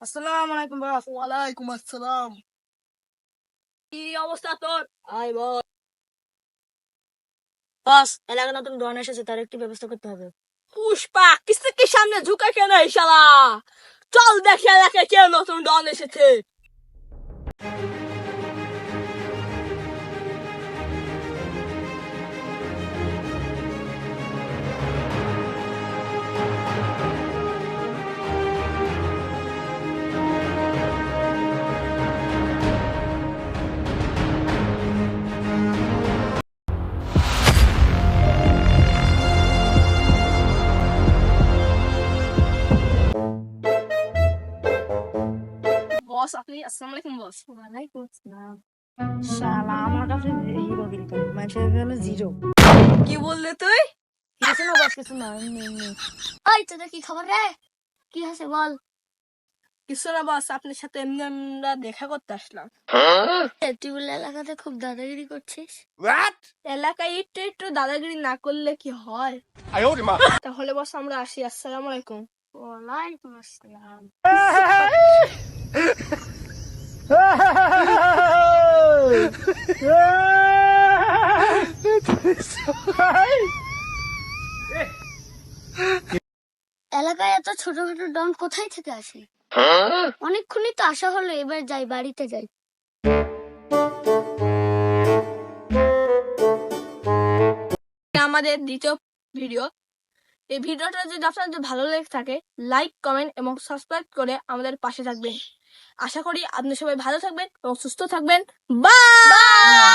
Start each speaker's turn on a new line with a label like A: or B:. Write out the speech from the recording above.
A: আসসালামু আলাইকুম বস।
B: ওয়ালাইকুম আসসালাম।
A: কি অবস্থা তোর? আয় বস। বস, এলাকা নতুন ডন এসেছে, তার একটি ব্যবস্থা করতে হবে। পুষ্পা, কিসকে সামনে ঝুঁকা কেন এই শালা? চল দেখে এলাকায় কে নতুন ডন এসেছে। বস, আপনি আসসালামু আলাইকুম বস।
C: ওয়ালাইকুম আসসালাম। শালা আমার কাছে হিরো কিন্তু মানুষের হলো জিরো।
A: কি বললি তুই?
C: কিছু না বস, কিছু না, এমনি এমনি।
D: ওই তোদের কি খবর রে? কি আছে বল?
A: কিছু না বস, আপনার সাথে এমনি আমরা দেখা করতে আসলাম।
D: তুই বলে এলাকাতে খুব দাদাগিরি করছিস।
A: এলাকায় একটু একটু দাদাগিরি না করলে কি হয়? তাহলে বস আমরা আসি। আসসালামু আলাইকুম।
D: ওয়ালাইকুম আসসালাম। এলাকায় এত ছোটখাটো ডন কোথায় থেকে আসে? অনেকক্ষণই তো আসা হলো, এবার যাই, বাড়িতে যাই।
A: আমাদের দ্বিতীয় ভিডিও। এই ভিডিওটা যদি আপনাদের ভালো লেগে থাকে, লাইক, কমেন্ট এবং সাবস্ক্রাইব করে আমাদের পাশে থাকবেন। আশা করি আপনি সবাই ভালো থাকবেন এবং সুস্থ থাকবেন। বাই।